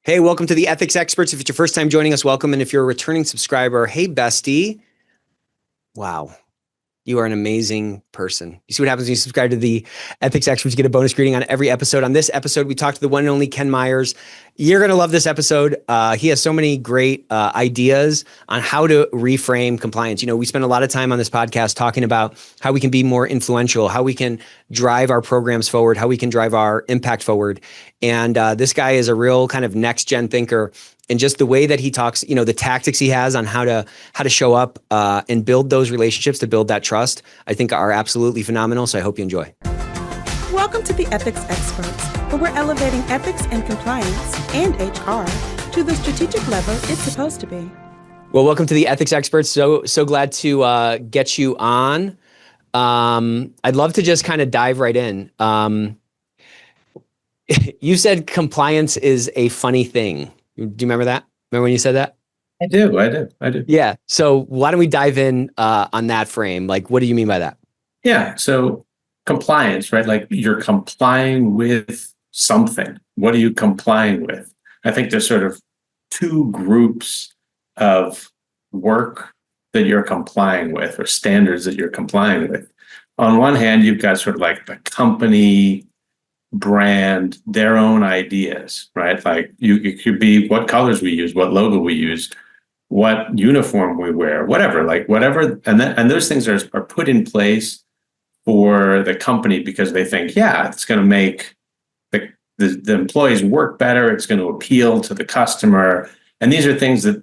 Hey, welcome to the Ethics Experts. If it's your first time joining us, welcome. And if you're a returning subscriber, hey, bestie. Wow. You are an amazing person. You see what happens when you subscribe to the Ethics Experts. You get a bonus greeting on every episode. On this episode, we talked to the one and only Ken Myers. You're going to love this episode. He has so many great ideas on how to reframe compliance. You know, we spend a lot of time on this podcast talking about how we can be more influential, how we can drive our programs forward, how we can drive our impact forward. And this guy is a real kind of next gen thinker. And just the way that he talks, you know, the tactics he has on how to show up and build those relationships, to build that trust, I think are absolutely phenomenal. So I hope you enjoy. Welcome to the Ethics Experts, where we're elevating ethics and compliance and HR to the strategic level it's supposed to be. Well, welcome to the Ethics Experts. So glad to get you on. I'd love to just kind of dive right in. You said compliance is a funny thing. Do you remember that? Remember when you said that? I do. Yeah. So why don't we dive in on that frame? Like, what do you mean by that? Yeah. So compliance, right? Like you're complying with something. What are you complying with? I think there's sort of two groups of work that you're complying with, or standards that you're complying with. On one hand, you've got sort of like the company brand, their own ideas, right? Like it could be what colors we use, what logo we use, what uniform we wear, whatever. And those things are put in place for the company because they think, yeah, it's going to make the employees work better. It's going to appeal to the customer. And these are things that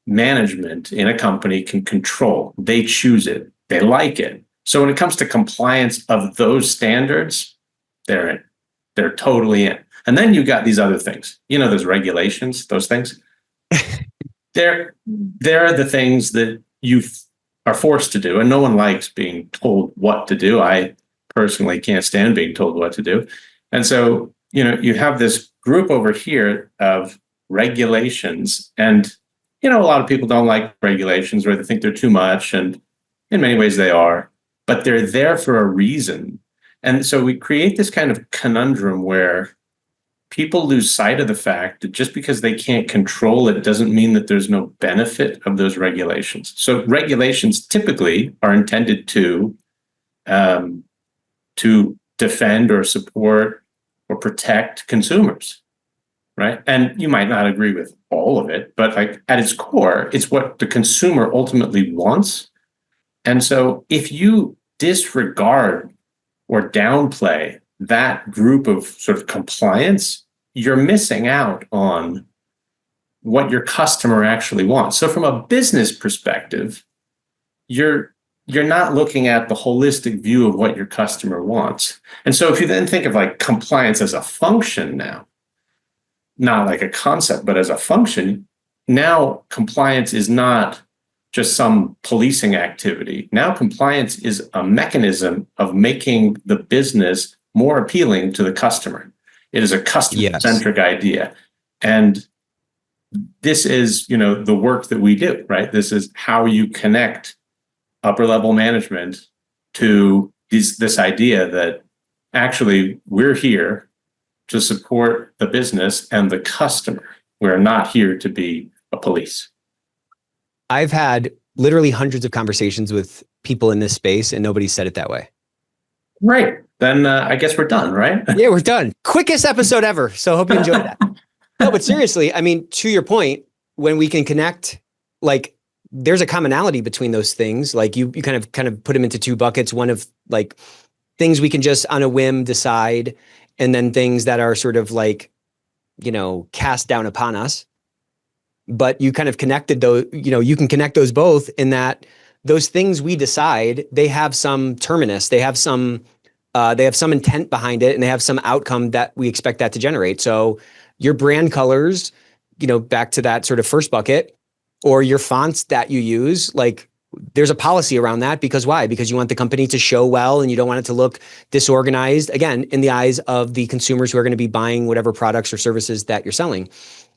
management in a company can control. They choose it. They like it. So when it comes to compliance of those standards, they're in. They're totally in. And then you've got these other things, you know, those regulations, those things. They're the things that you are forced to do. And no one likes being told what to do. I personally can't stand being told what to do. And so, you know, you have this group over here of regulations. And, you know, a lot of people don't like regulations, or they think they're too much. And in many ways they are, but they're there for a reason. And so we create this kind of conundrum where people lose sight of the fact that just because they can't control it doesn't mean that there's no benefit of those regulations. So regulations typically are intended to defend or support or protect consumers, right? And you might not agree with all of it, but like at its core, it's what the consumer ultimately wants. And so if you disregard or downplay that group of sort of compliance, you're missing out on what your customer actually wants. So from a business perspective, you're not looking at the holistic view of what your customer wants. And so if you then think of like compliance as a function now, not like a concept, but as a function, now compliance is not just some policing activity. Now compliance is a mechanism of making the business more appealing to the customer. It is a customer-centric idea. And this is, you know, the work that we do, right? This is how you connect upper level management to this idea that actually we're here to support the business and the customer. We're not here to be a police. I've had literally hundreds of conversations with people in this space, and nobody said it that way. Right. Then I guess we're done, right? Yeah, we're done. Quickest episode ever. So hope you enjoyed that. No, but seriously, I mean, to your point, when we can connect, like there's a commonality between those things. Like you kind of put them into two buckets. One of like things we can just on a whim decide, and then things that are sort of like, you know, cast down upon us. But you kind of connected those, you know, you can connect those both in that those things we decide, they have some terminus, they have some intent behind it, and they have some outcome that we expect that to generate. So your brand colors, you know, back to that sort of first bucket, or your fonts that you use, like there's a policy around that. Because why? Because you want the company to show well, and you don't want it to look disorganized, again, in the eyes of the consumers who are going to be buying whatever products or services that you're selling.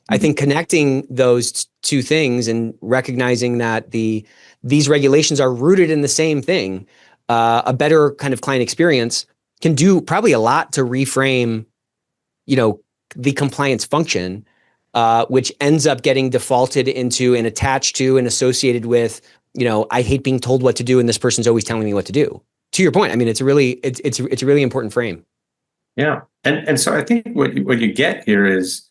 I think connecting those two things and recognizing that these regulations are rooted in the same thing, a better kind of client experience can do probably a lot to reframe, you know, the compliance function which ends up getting defaulted into and attached to and associated with, I hate being told what to do, and this person's always telling me what to do. To your point, I mean, it's a really important frame. Yeah. And so I think what you get here is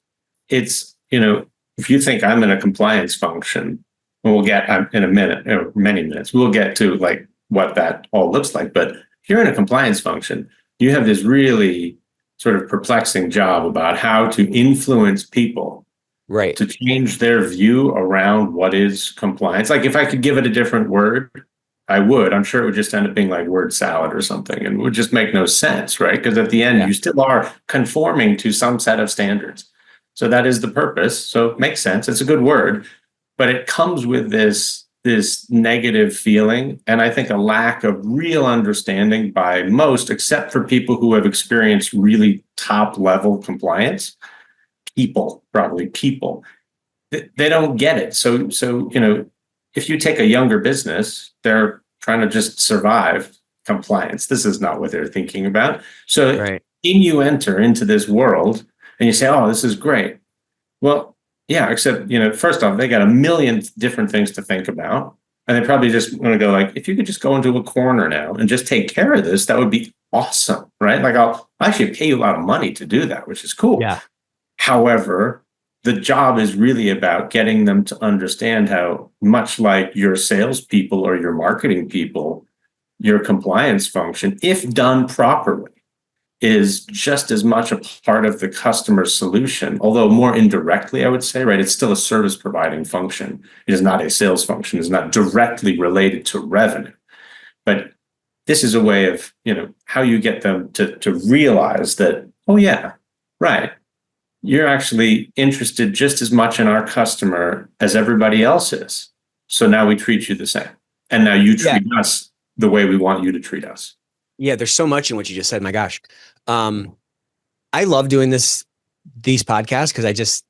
it's, if you think I'm in a compliance function, we'll get in a minute, or many minutes, we'll get to like what that all looks like. But if you're in a compliance function, you have this really sort of perplexing job about how to influence people, right, to change their view around what is compliance. Like if I could give it a different word, I would. I'm sure it would just end up being like word salad or something, and it would just make no sense, right? Because at the end, you still are conforming to some set of standards. So that is the purpose. So it makes sense. It's a good word, but it comes with this negative feeling, and I think a lack of real understanding by most, except for people who have experienced really top level compliance. People, they don't get it. So if you take a younger business, they're trying to just survive compliance. This is not what they're thinking about. So right. you enter into this world and you say, oh, this is great. Well, yeah, except, first off, they got a million different things to think about. And they probably just want to go like, if you could just go into a corner now and just take care of this, that would be awesome, right? Like I'll actually pay you a lot of money to do that, which is cool. Yeah. However, the job is really about getting them to understand how, much like your salespeople or your marketing people, your compliance function, if done properly, is just as much a part of the customer solution, although more indirectly, I would say, right? It's still a service providing function. It is not a sales function. It's not directly related to revenue. But this is a way of, how you get them to realize that, oh yeah, right. You're actually interested just as much in our customer as everybody else is. So now we treat you the same. And now you treat us the way we want you to treat us. Yeah, there's so much in what you just said. My gosh. I love doing these podcasts because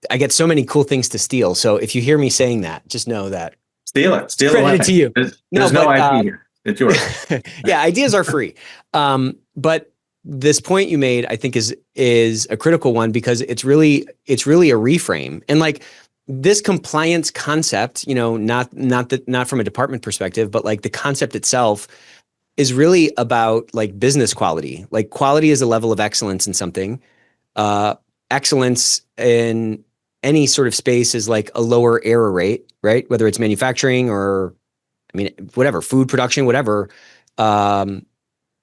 I get so many cool things to steal. So if you hear me saying that, just know that. Steal it. Credit it to you. There's no IP here. It's yours. Yeah, ideas are free. But this point you made, I think, is a critical one because it's really a reframe. And like this compliance concept, not from a department perspective, but like the concept itself is really about like business quality. Like quality is a level of excellence in something. Excellence in any sort of space is like a lower error rate, right? Whether it's manufacturing or, whatever, food production, whatever.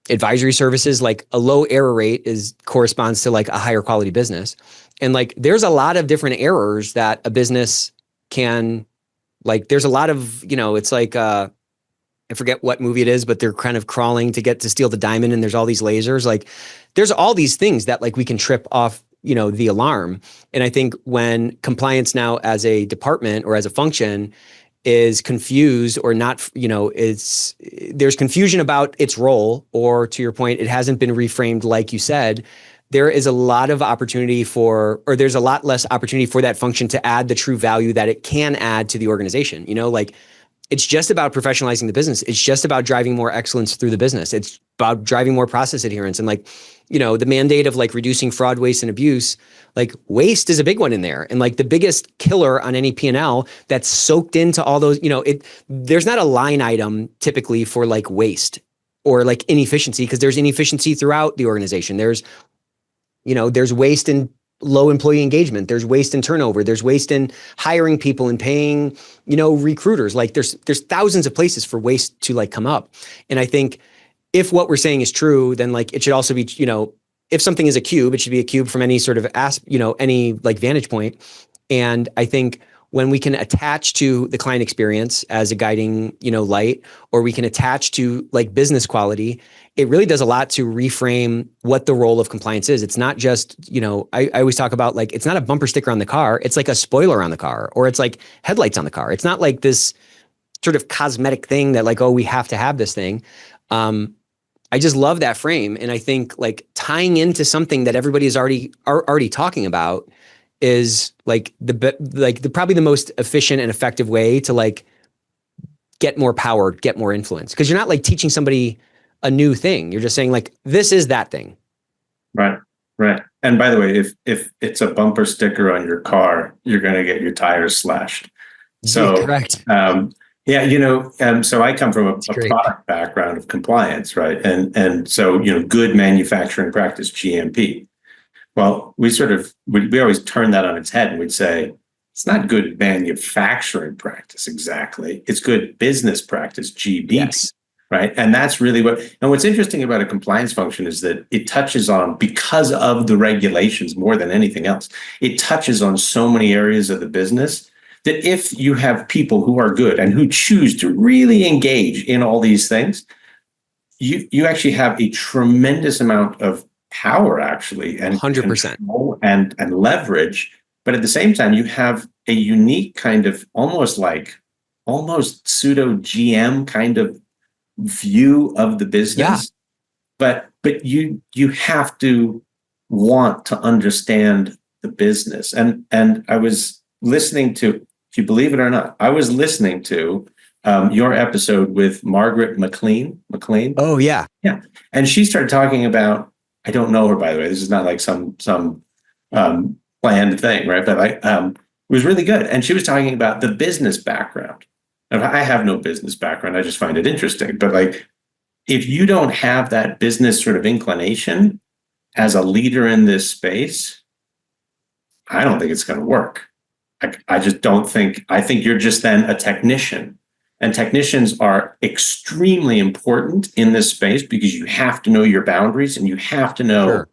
Advisory services, like a low error rate corresponds to like a higher quality business. And like, there's a lot of different errors that a business can, like, there's a lot of, it's like, I forget what movie it is, but they're kind of crawling to steal the diamond. And there's all these lasers, like there's all these things that like we can trip off, the alarm. And I think when compliance now as a department or as a function is confused or not, there's confusion about its role, or to your point, it hasn't been reframed. Like you said, there is a lot of opportunity there's a lot less opportunity for that function to add the true value that it can add to the organization. Like it's just about professionalizing the business. It's just about driving more excellence through the business. It's about driving more process adherence and like, the mandate of like reducing fraud, waste, and abuse. Like waste is a big one in there. And like the biggest killer on any P&L that's soaked into all those, there's not a line item typically for like waste or like inefficiency, because there's inefficiency throughout the organization. There's waste in low employee engagement. There's waste in turnover. There's waste in hiring people and paying, recruiters. Like there's thousands of places for waste to like come up. And I think if what we're saying is true, then like it should also be, if something is a cube, it should be a cube from any sort of any like vantage point. And I think when we can attach to the client experience as a guiding, light, or we can attach to like business quality, it really does a lot to reframe what the role of compliance is. It's not just, I always talk about like, it's not a bumper sticker on the car. It's like a spoiler on the car, or it's like headlights on the car. It's not like this sort of cosmetic thing that like, oh, we have to have this thing. I just love that frame. And I think like tying into something that everybody is already talking about is like probably the most efficient and effective way to like get more power, get more influence. Cause you're not like teaching somebody a new thing. You're just saying like, this is that thing. Right. Right. And by the way, if it's a bumper sticker on your car, you're going to get your tires slashed. Yeah, So, correct. yeah, so I come from a Great. product background of compliance, right? And so, good manufacturing practice, GMP. Well, we always turn that on its head and we'd say, it's not good manufacturing practice exactly. It's good business practice, GB. Yes. Right. And that's really what's interesting about a compliance function is that it touches on, because of the regulations more than anything else, it touches on so many areas of the business that if you have people who are good and who choose to really engage in all these things, you actually have a tremendous amount of power actually, and 100%. control and leverage. But at the same time, you have a unique kind of almost pseudo GM kind of view of the business. But you have to want to understand the business. And I was listening to, if you believe it or not, I was listening to your episode with Margaret McLean. Oh yeah. Yeah. And she started talking about, I don't know her, by the way. This is not like some planned thing, right? But it was really good. And she was talking about the business background. I have no business background. I just find it interesting. But if you don't have that business sort of inclination as a leader in this space, I don't think it's going to work. I just don't think, I think you're just then a technician. And technicians are extremely important in this space because you have to know your boundaries and you have to know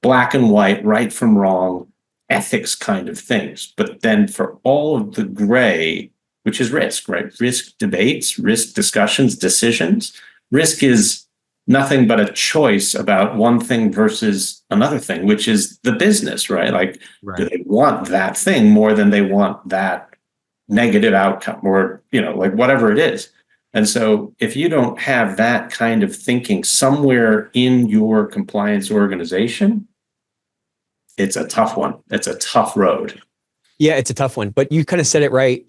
black and white, right from wrong, ethics kind of things. But then for all of the gray, which is risk, right? Risk debates, risk discussions, decisions. Risk is nothing but a choice about one thing versus another thing, which is the business, right? Do they want that thing more than they want that negative outcome or, whatever it is. And so if you don't have that kind of thinking somewhere in your compliance organization, it's a tough one. It's a tough road. Yeah, it's a tough one, but you kind of said it right.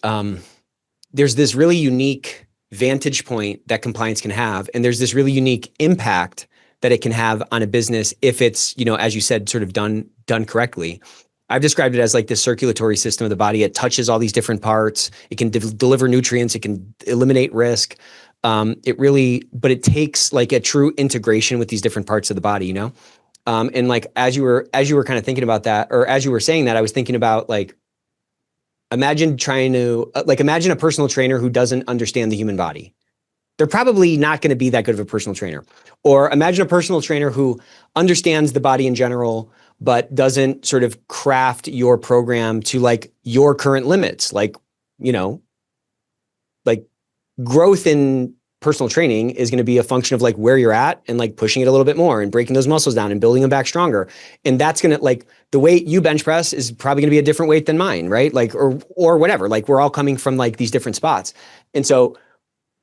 There's this really unique vantage point that compliance can have, and there's this really unique impact that it can have on a business if it's, as you said, sort of done correctly. I've described it as like the circulatory system of the body. It touches all these different parts. It can deliver nutrients. It can eliminate risk. But it takes like a true integration with these different parts of the body, and like as you were kind of thinking about that, or as you were saying that, I was thinking about imagine a personal trainer who doesn't understand the human body. They're probably not going to be that good of a personal trainer. Or imagine a personal trainer who understands the body in general, but doesn't sort of craft your program to your current limits. Growth in personal training is going to be a function of where you're at and pushing it a little bit more and breaking those muscles down and building them back stronger. And that's going to the weight you bench press is probably going to be a different weight than mine, right? Or whatever, we're all coming from these different spots. And so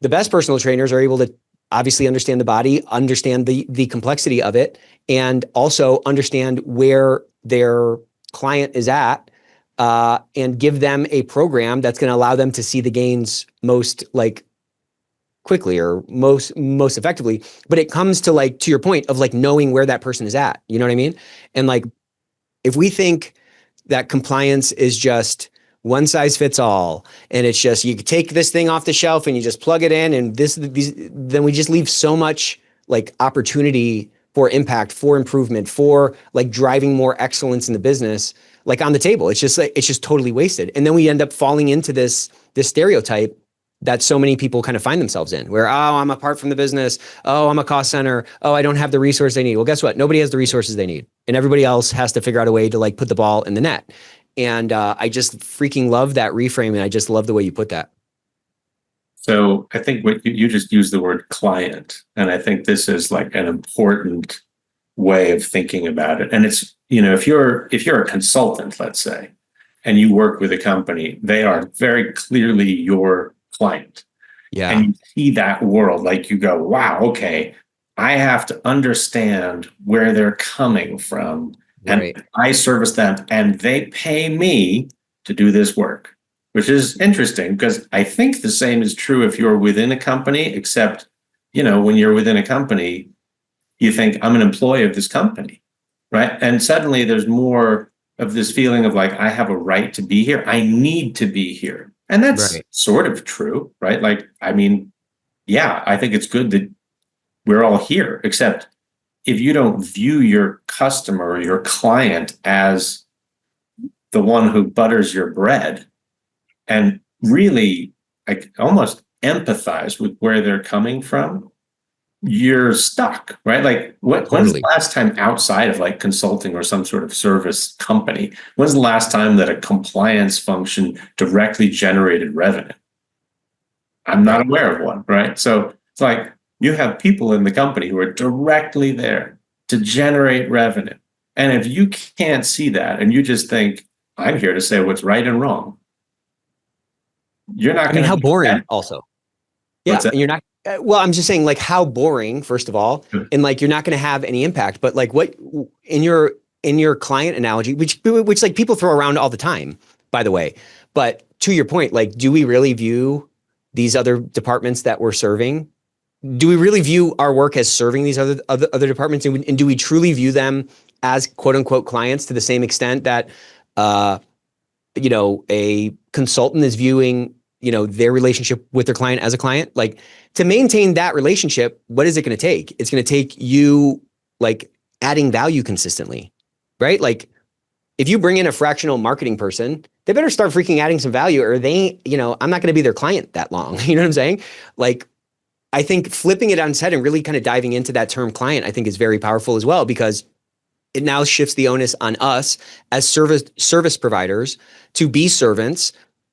the best personal trainers are able to obviously understand the body, understand the complexity of it, and also understand where their client is at, and give them a program that's going to allow them to see the gains most quickly or most effectively. But it comes to to your point of knowing where that person is at. You know what I mean? And if we think that compliance is just one size fits all, and it's just you take this thing off the shelf and you just plug it in, and then we just leave so much opportunity for impact, for improvement, for driving more excellence in the business on the table. It's just totally wasted. And then we end up falling into this stereotype that so many people kind of find themselves in, where, oh, I'm apart from the business. Oh, I'm a cost center. Oh, I don't have the resource they need. Well, guess what? Nobody has the resources they need. And everybody else has to figure out a way to put the ball in the net. And I just freaking love that reframe. And I just love the way you put that. So I think what you just used the word client. And I think this is an important way of thinking about it. And it's, if you're a consultant, let's say, and you work with a company, they are very clearly your client. Yeah. And you see that world, you go, wow, okay, I have to understand where they're coming from. Right. And I service them and they pay me to do this work, which is interesting because I think the same is true if you're within a company, except, when you're within a company, you think I'm an employee of this company, right? And suddenly there's more of this feeling of like, I have a right to be here. I need to be here. And that's Right. sort of true, right? Like, I mean, yeah, I think it's good that we're all here, except if you don't view your customer or your client as the one who butters your bread and really like almost empathize with where they're coming from, you're stuck, right? Like when's the Totally. last time outside of like consulting or some sort of service company, when's the last time that a compliance function directly generated revenue? I'm not Right. aware of one, right? So it's like you have people in the company who are directly there to generate revenue. And if you can't see that and you just think, I'm here to say what's right and wrong, you're not I mean, going how to do boring that. also. What's Yeah. that? And you're not, well, I'm just saying like how boring, first of all, and like, you're not going to have any impact, but like what in your client analogy, which like people throw around all the time, by the way, but to your point, like, do we really view these other departments that we're serving? Do we really view our work as serving these other departments? And do we truly view them as quote unquote clients to the same extent that, uh, a consultant is viewing, their relationship with their client as a client? Like, to maintain that relationship, what is it going to take? It's going to take you like adding value consistently, right? Like, if you bring in a fractional marketing person, they better start freaking adding some value, or they, I'm not going to be their client that long. You know what I'm saying? Like, I think flipping it on its head and really kind of diving into that term client, I think is very powerful as well, because it now shifts the onus on us as service providers to be servants,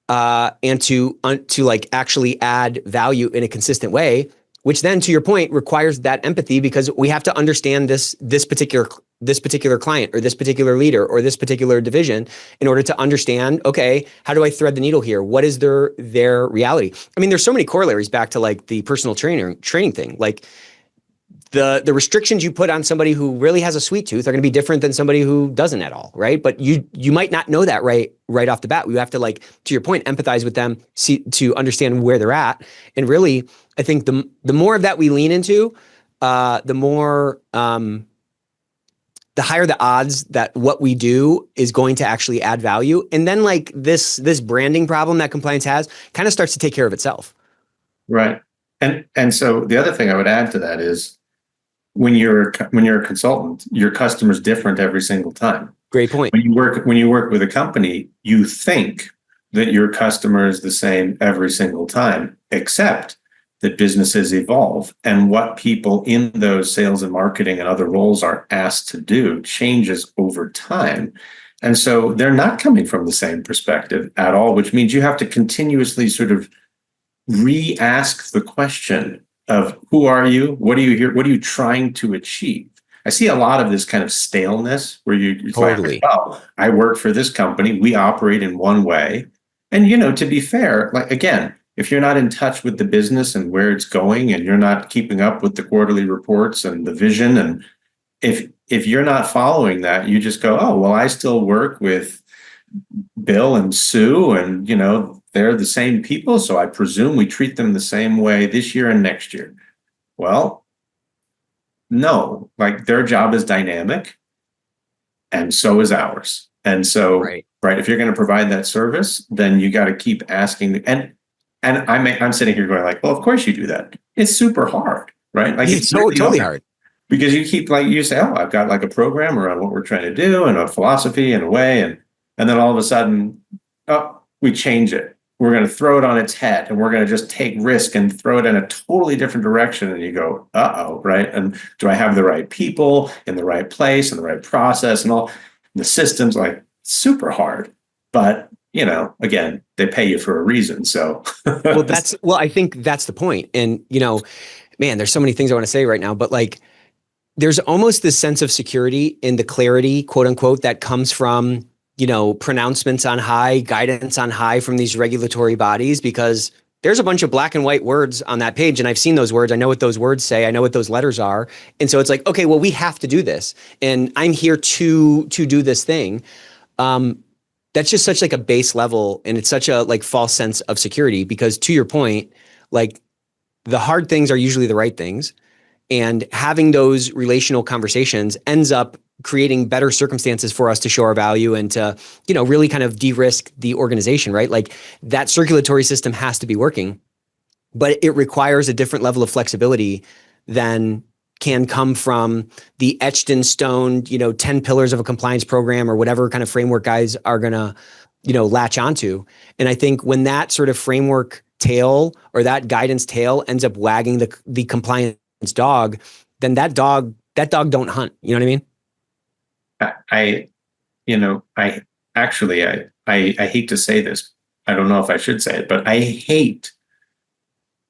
and to like actually add value in a consistent way, which then, to your point, requires that empathy, because we have to understand this particular client or this particular leader or this particular division in order to understand, okay, how do I thread the needle here? What is their reality? I mean, there's so many corollaries back to like the personal training thing. Like, the restrictions you put on somebody who really has a sweet tooth are going to be different than somebody who doesn't at all, right? But you might not know that right off the bat. You have to, like, to your point, empathize with them, see, to understand where they're at. And really, I think the more of that we lean into, the more the higher the odds that what we do is going to actually add value. And then, like, this branding problem that compliance has kind of starts to take care of itself. Right. And so the other thing I would add to that is when you're a consultant, your customer's different every single time. Great point. When you work with a company, you think that your customer is the same every single time, except that businesses evolve and what people in those sales and marketing and other roles are asked to do changes over time. And so they're not coming from the same perspective at all, which means you have to continuously sort of re-ask the question of who are you? What are you here? What are you trying to achieve? I see a lot of this kind of staleness where you're Totally. like, well, I work for this company. We operate in one way. And, to be fair, like, again, if you're not in touch with the business and where it's going, and you're not keeping up with the quarterly reports and the vision, and if you're not following that, you just go, oh, well, I still work with Bill and Sue, and they're the same people, so I presume we treat them the same way this year and next year. Well, no, like, their job is dynamic, and so is ours. And so, right, if you're going to provide that service, then you got to keep asking. And I'm sitting here going like, well, of course you do that. It's super hard, right? Like, It's totally hard. Because you keep, like, you say, oh, I've got like a program around what we're trying to do and a philosophy and a way, and then all of a sudden, oh, we change it. We're going to throw it on its head, and we're going to just take risk and throw it in a totally different direction. And you go, uh-oh, right? And do I have the right people in the right place and the right process and all the systems? Like, super hard. But, again, they pay you for a reason. So, well, I think that's the point. And, man, there's so many things I want to say right now, but like, there's almost this sense of security in the clarity, quote unquote, that comes from, pronouncements on high, guidance on high from these regulatory bodies, because there's a bunch of black and white words on that page. And I've seen those words. I know what those words say. I know what those letters are. And so it's like, okay, well, we have to do this. And I'm here to do this thing. That's just such like a base level. And it's such a like false sense of security, because to your point, like, the hard things are usually the right things. And having those relational conversations ends up creating better circumstances for us to show our value and to, really kind of de-risk the organization, right? Like that circulatory system has to be working, but it requires a different level of flexibility than can come from the etched in stone, 10 pillars of a compliance program or whatever kind of framework guys are going to, latch onto. And I think when that sort of framework tail or that guidance tail ends up wagging the compliance dog, then that dog don't hunt. You know what I mean? I hate to say this. I don't know if I should say it, but I hate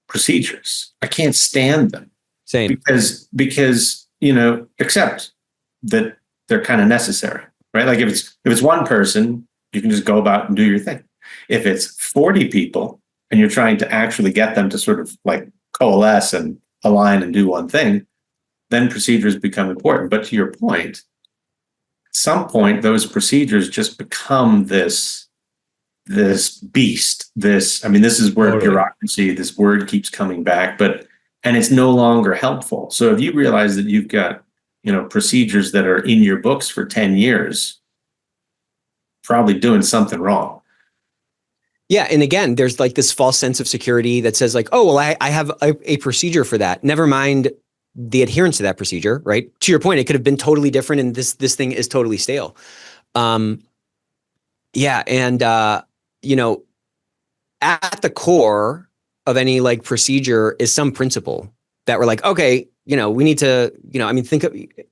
procedures. I can't stand them. Same. Because except that they're kind of necessary, right? Like if it's one person, you can just go about and do your thing. If it's 40 people and you're trying to actually get them to sort of like coalesce and align and do one thing, then procedures become important. But to your point, at some point, those procedures just become this beast. This is where bureaucracy, this word keeps coming back, and it's no longer helpful. So if you realize that you've got, procedures that are in your books for 10 years, probably doing something wrong. Yeah. And again, there's like this false sense of security that says like, oh, well, I have a procedure for that. Never mind the adherence to that procedure, right? To your point, it could have been totally different and this thing is totally stale. Yeah. And, at the core of any like procedure is some principle that we're like, okay, we need to,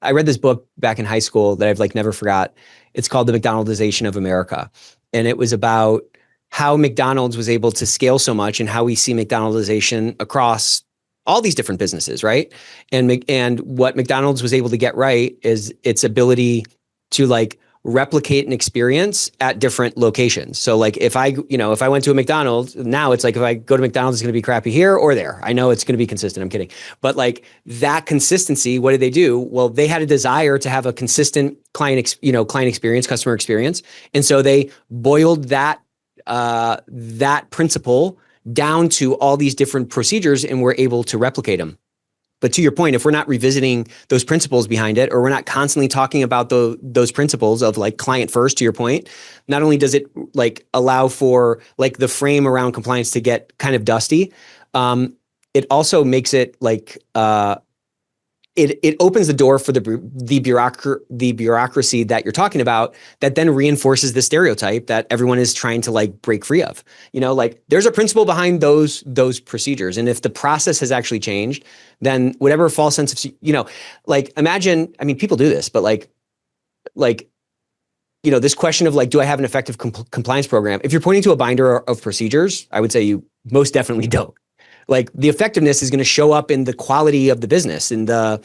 I read this book back in high school that I've like never forgot. It's called The McDonaldization of America. And it was about how McDonald's was able to scale so much and how we see McDonaldization across all these different businesses, right? And what McDonald's was able to get right is its ability to like replicate an experience at different locations. So like if I went to a McDonald's, now it's like if I go to McDonald's, it's going to be crappy here or there. I know it's going to be consistent. I'm kidding. But like that consistency, what did they do? Well, they had a desire to have a consistent client experience, customer experience. And so they boiled that principle down to all these different procedures and were able to replicate them. But to your point, if we're not revisiting those principles behind it, or we're not constantly talking about those principles of like client first, to your point, not only does it like allow for like the frame around compliance to get kind of dusty, it also makes it like it opens the door for the bureaucracy that you're talking about, that then reinforces the stereotype that everyone is trying to like break free of. Like there's a principle behind those procedures, and if the process has actually changed, then whatever false sense of like imagine, people do this, but like this question of like, do I have an effective compliance program? If you're pointing to a binder of procedures, I would say you most definitely don't. Like the effectiveness is going to show up in the quality of the business, in the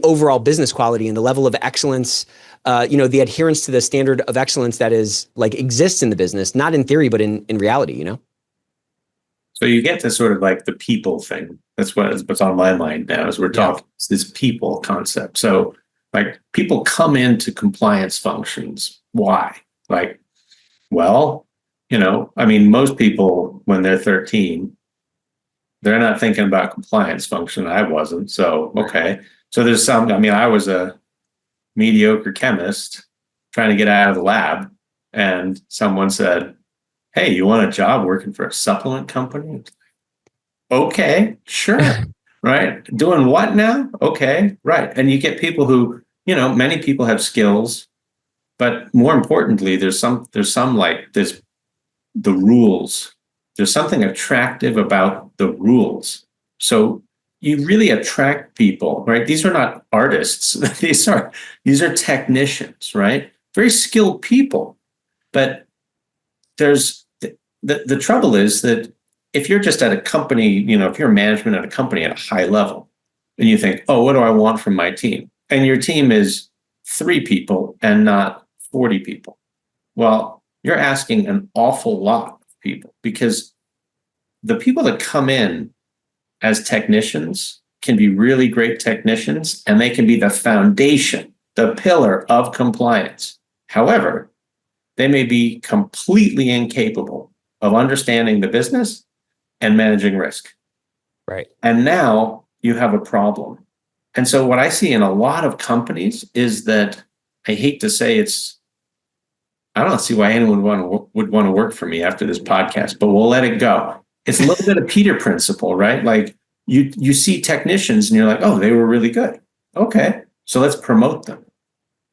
overall business quality, and the level of excellence, the adherence to the standard of excellence that is like exists in the business, not in theory, but in reality, So you get to sort of like the people thing. That's what's on my mind now as we're talking. It's this people concept. So like people come into compliance functions. Why? Like, well, most people when they're 13, they're not thinking about compliance function. I wasn't. So, okay. So there's I was a mediocre chemist trying to get out of the lab, and someone said, hey, you want a job working for a supplement company? Okay, sure. Right. Doing what now? Okay. Right. And you get people who, many people have skills, but more importantly, there's some like this, the rules. There's something attractive about the rules. So you really attract people, right? These are not artists. These are technicians, right? Very skilled people. But there's the trouble is that if you're just at a company, if you're management at a company at a high level, and you think, oh, what do I want from my team? And your team is 3 people and not 40 people. Well, you're asking an awful lot people, because the people that come in as technicians can be really great technicians, and they can be the foundation, the pillar of compliance. However, they may be completely incapable of understanding the business and managing risk. Right. And now you have a problem. And so what I see in a lot of companies is that I hate to say I don't see why anyone would want to work for me after this podcast, but we'll let it go. It's a little bit of Peter principle, right? Like you see technicians and you're like, oh, they were really good. Okay, so let's promote them.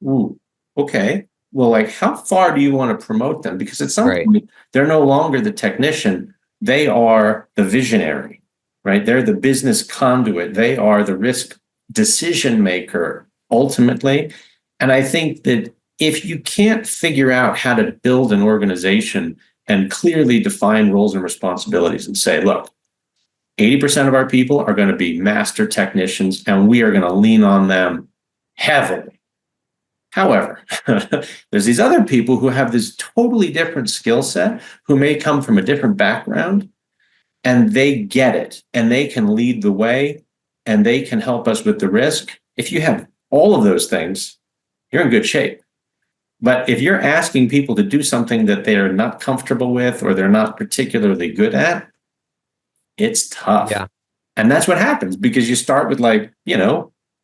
Ooh, okay. Well, like how far do you want to promote them? Because at some point, they're no longer the technician. They are the visionary, right? They're the business conduit. They are the risk decision maker ultimately. And I think that if you can't figure out how to build an organization and clearly define roles and responsibilities and say, look, 80% of our people are going to be master technicians and we are going to lean on them heavily. However, there's these other people who have this totally different skill set, who may come from a different background, and they get it and they can lead the way and they can help us with the risk. If you have all of those things, you're in good shape. But if you're asking people to do something that they're not comfortable with or they're not particularly good at, it's tough. Yeah. And that's what happens because you start with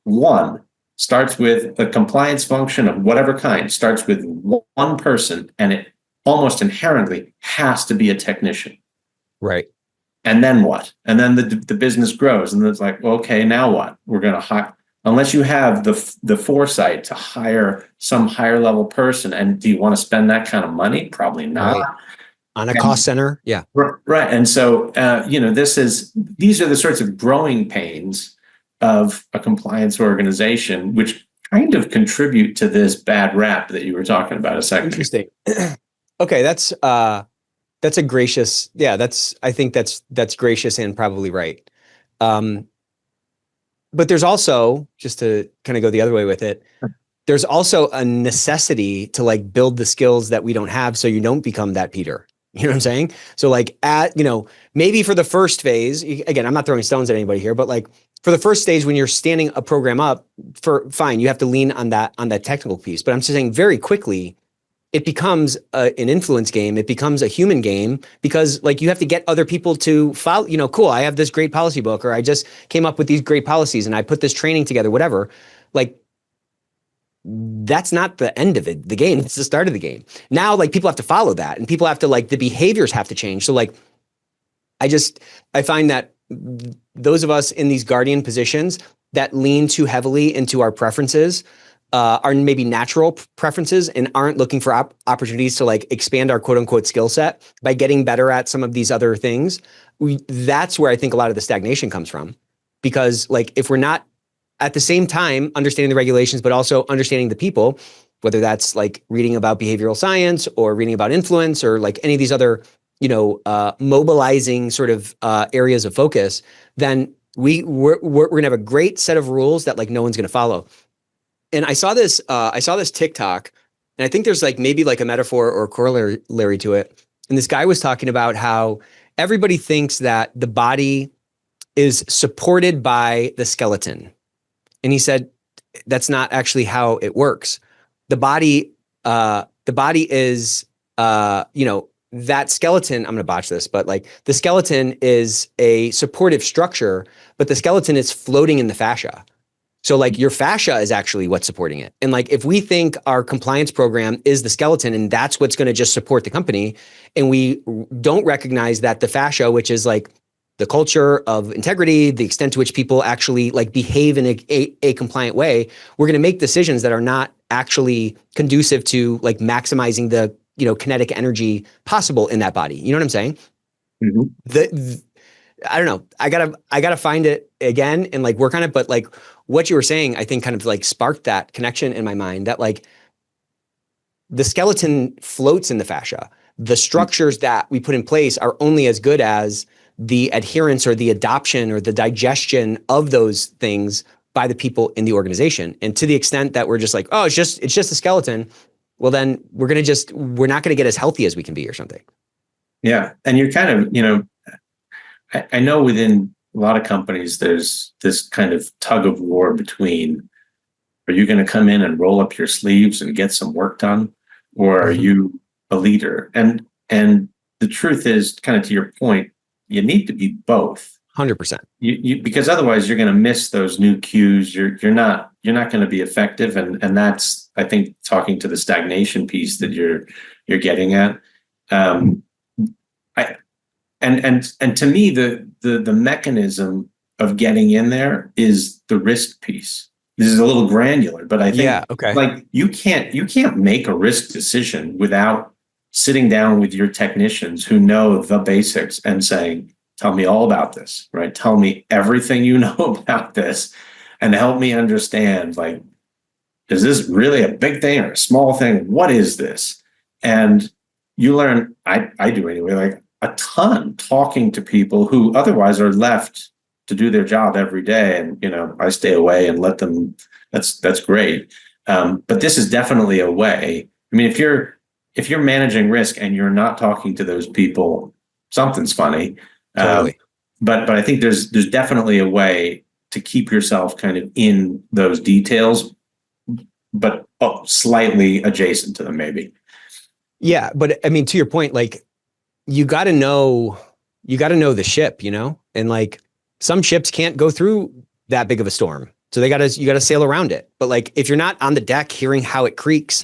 one starts with a compliance function of whatever kind, starts with one person, and it almost inherently has to be a technician. Right. And then what? And then the business grows and it's like, well, okay, now what? We're going to hire. Unless you have the foresight to hire some higher level person, and do you want to spend that kind of money? Probably not. Right. On a cost center, yeah. Right. And so, these are the sorts of growing pains of a compliance organization, which kind of contribute to this bad rap that you were talking about a second ago. Interesting. Okay, that's a gracious, I think that's gracious and probably right. But there's also, just to kind of go the other way with it, there's also a necessity to like build the skills that we don't have so you don't become that Peter. You know what I'm saying? So like maybe for the first phase, again, I'm not throwing stones at anybody here, but like for the first stage, when you're standing a program up, fine, you have to lean on that technical piece. But I'm just saying very quickly, it becomes an influence game. It becomes a human game because like you have to get other people to follow, cool, I have this great policy book, or I just came up with these great policies and I put this training together, whatever. Like that's not the end of it, the game. It's the start of the game. Now, like people have to follow that and people have to the behaviors have to change. So like, I find that those of us in these guardian positions that lean too heavily into our preferences are maybe natural preferences and aren't looking for opportunities to like expand our quote unquote skill set by getting better at some of these other things. That's where I think a lot of the stagnation comes from, because like if we're not at the same time understanding the regulations, but also understanding the people, whether that's like reading about behavioral science or reading about influence or like any of these other, mobilizing sort of areas of focus, then we're going to have a great set of rules that like no one's going to follow. And I saw this TikTok, and I think there's like maybe like a metaphor or corollary to it. And this guy was talking about how everybody thinks that the body is supported by the skeleton. And he said, that's not actually how it works. The body is, that skeleton, I'm going to botch this, but like the skeleton is a supportive structure, but the skeleton is floating in the fascia. So like your fascia is actually what's supporting it. And like, if we think our compliance program is the skeleton and that's what's going to just support the company, and we don't recognize that the fascia, which is like the culture of integrity, the extent to which people actually like behave in a compliant way, we're going to make decisions that are not actually conducive to like maximizing the, kinetic energy possible in that body. You know what I'm saying? Mm-hmm. I don't know. I gotta find it again and like work on it. But like what you were saying, I think kind of like sparked that connection in my mind that like the skeleton floats in the fascia. The structures that we put in place are only as good as the adherence or the adoption or the digestion of those things by the people in the organization. And to the extent that we're just like, oh, it's just a skeleton, well, then we're not going to get as healthy as we can be or something. Yeah. And you're kind of, I know within a lot of companies, there's this kind of tug of war between, are you going to come in and roll up your sleeves and get some work done? Or are you a leader? And the truth is, kind of to your point, you need to be both. 100%. You because otherwise you're going to miss those new cues. You're you're not going to be effective. And that's, I think, talking to the stagnation piece that you're getting at. And to me, the mechanism of getting in there is the risk piece. This is a little granular, but I think like you can't make a risk decision without sitting down with your technicians who know the basics and saying, tell me all about this, right? Tell me everything you know about this and help me understand, like, is this really a big thing or a small thing? What is this? And you learn, I do anyway, like a ton talking to people who otherwise are left to do their job every day. And, you know, I stay away and let them, that's great. But this is definitely a way. I mean, if you're managing risk and you're not talking to those people, something's funny. Totally. But I think there's definitely a way to keep yourself kind of in those details, but slightly adjacent to them, maybe. Yeah, but I mean, to your point, like you got to know the ship, you know, and like some ships can't go through that big of a storm, so you got to sail around it. But like if you're not on the deck hearing how it creaks,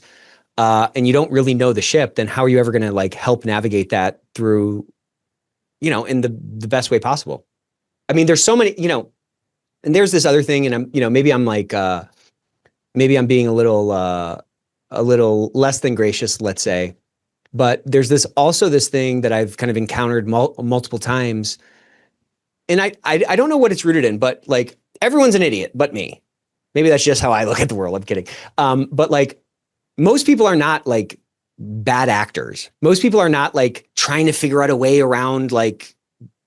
and you don't really know the ship, then how are you ever going to like help navigate that through, you know, in the best way possible? I mean, there's so many, you know, and there's this other thing, and I'm, you know, maybe I'm being a little less than gracious, let's say, but there's this thing that I've kind of encountered multiple times, and I don't know what it's rooted in, but like everyone's an idiot but me. Maybe that's just how I look at the world. I'm kidding. But like most people are not like bad actors. Most people are not like trying to figure out a way around like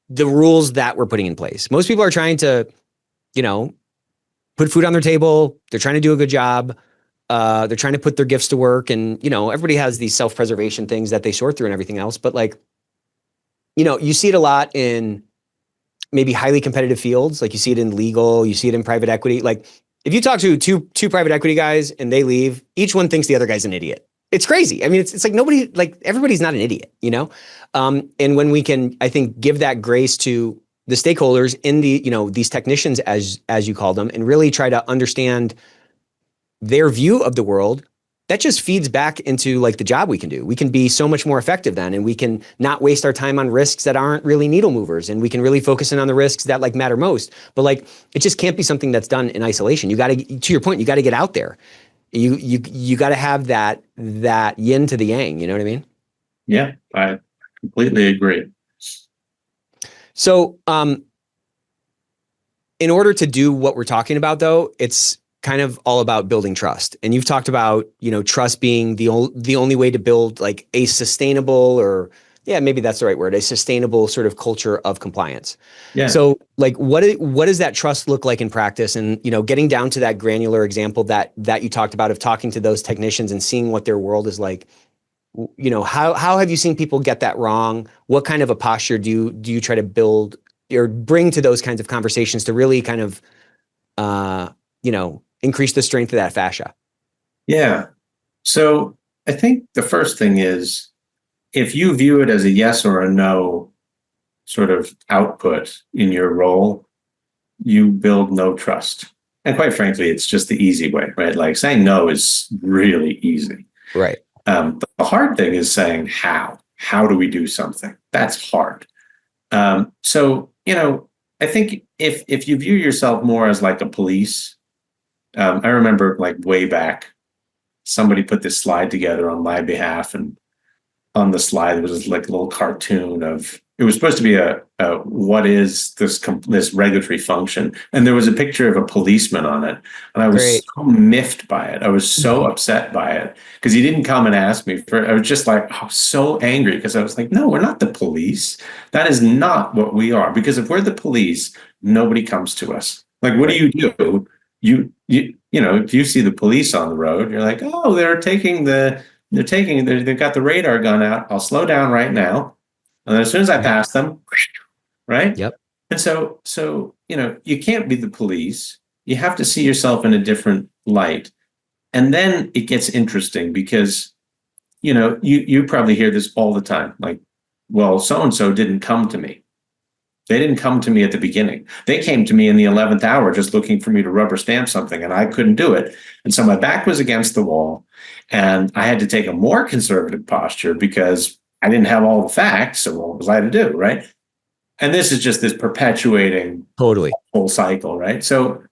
the rules that we're putting in place. Most people are trying to, you know, put food on their table. They're trying to do a good job. They're trying to put their gifts to work. And, you know, everybody has these self-preservation things that they sort through and everything else. But like, you know, you see it a lot in maybe highly competitive fields. Like you see it in legal, you see it in private equity. Like if you talk to two private equity guys and they leave, each one thinks the other guy's an idiot. It's crazy. I mean, it's like nobody, like everybody's not an idiot, you know? And when we can, I think, give that grace to the stakeholders in the, you know, these technicians, as you call them, and really try to understand their view of the world, that just feeds back into like the job we can do. We can be so much more effective then, and we can not waste our time on risks that aren't really needle movers, and we can really focus in on the risks that like matter most. But like, it just can't be something that's done in isolation. You got to your point, you got to get out there. You got to have that yin to the yang. You know what I mean? Yeah, I completely agree. So, in order to do what we're talking about, though, it's kind of all about building trust. And you've talked about, you know, trust being the only way to build like a sustainable, or yeah, maybe that's the right word, a sustainable sort of culture of compliance. Yeah. So like, what does that trust look like in practice? And, you know, getting down to that granular example that you talked about of talking to those technicians and seeing what their world is like, you know, how have you seen people get that wrong? What kind of a posture do you try to build or bring to those kinds of conversations to really kind of, you know, increase the strength of that fascia? Yeah. So I think the first thing is, if you view it as a yes or a no sort of output in your role, you build no trust. And quite frankly, it's just the easy way, right? Like saying no is really easy. Right. The hard thing is saying how. How do we do something? That's hard. So, you know, I think if you view yourself more as like a police, I remember like way back, somebody put this slide together on my behalf, and on the slide was like a little cartoon of, it was supposed to be a what is this regulatory function, and there was a picture of a policeman on it, and I was so miffed by it. I was so upset by it because he didn't come and ask me for. I was just like, I was so angry because I was like, no, we're not the police. That is not what we are. Because if we're the police, nobody comes to us. Like, what do you do? You know, if you see the police on the road, you're like, oh, they've got the radar gun out. I'll slow down right now. And then as soon as I pass them, right? Yep. And so, you know, you can't be the police. You have to see yourself in a different light. And then it gets interesting because, you know, you probably hear this all the time. Like, well, so-and-so didn't come to me. They didn't come to me at the beginning. They came to me in the 11th hour just looking for me to rubber stamp something, and I couldn't do it. And so my back was against the wall, and I had to take a more conservative posture because I didn't have all the facts. So what was I to do, right? And this is just this perpetuating Totally whole cycle, right? So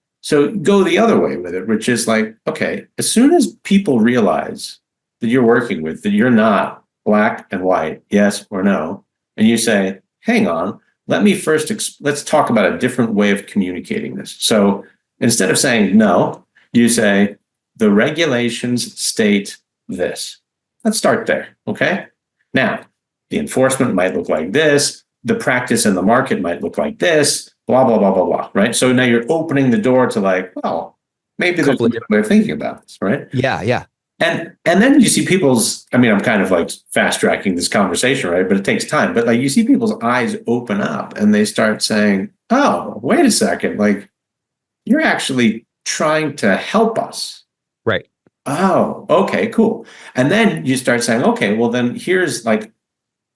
go the other way with it, which is like, okay, as soon as people realize that you're working with, that you're not black and white, yes or no, and you say, hang on, let me first, let's talk about a different way of communicating this. So instead of saying no, you say, the regulations state this. Let's start there, okay? Now, the enforcement might look like this. The practice in the market might look like this, blah, blah, blah, blah, blah, right? So now you're opening the door to like, well, maybe there's a different way of thinking about this, right? Yeah, yeah. And then you see people's, I mean, I'm kind of like fast tracking this conversation, right? But it takes time. But like you see people's eyes open up and they start saying, oh, wait a second, like you're actually trying to help us. Right. Oh, okay, cool. And then you start saying, okay, well then here's like,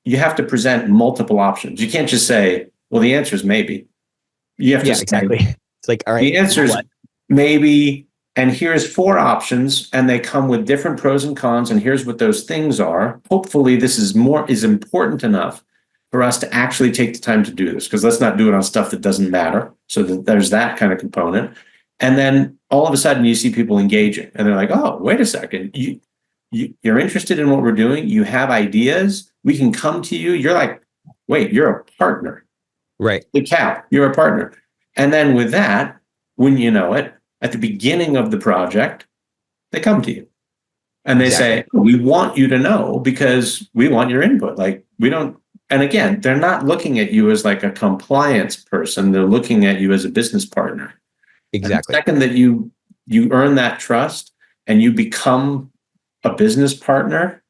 you have to present multiple options. You can't just say, well, the answer is maybe. You have to say, exactly. It's like, all right, the answer is maybe, and here's 4 options, and they come with different pros and cons, and here's what those things are. Hopefully this is important enough for us to actually take the time to do this, because let's not do it on stuff that doesn't matter. So that there's that kind of component. And then all of a sudden you see people engaging, and they're like, oh, wait a second. You're interested in what we're doing. You have ideas. We can come to you. You're like, wait, you're a partner. Right. The cow, you're a partner. And then with that, when you know it, at the beginning of the project, they come to you and they say, we want you to know because we want your input. Like we don't, and again, they're not looking at you as like a compliance person. They're looking at you as a business partner. Exactly. And the second that you earn that trust and you become a business partner,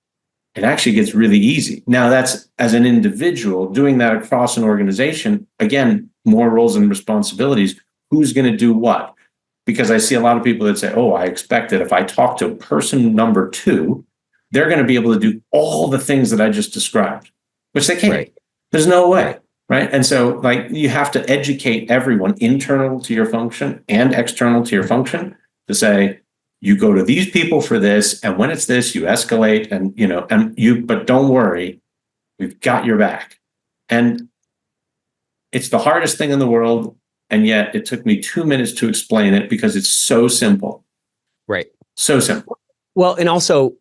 it actually gets really easy. Now that's as an individual doing that across an organization, again, more roles and responsibilities. Who's going to do what? Because I see a lot of people that say, oh, I expect that if I talk to person number 2, they're going to be able to do all the things that I just described, which they can't. Right. There's no way. Right. And so like you have to educate everyone internal to your function and external to your function to say, you go to these people for this. And when it's this, you escalate and, but don't worry, we've got your back. And it's the hardest thing in the world. And yet it took me 2 minutes to explain it because it's so simple. Right. So simple. Well, and also,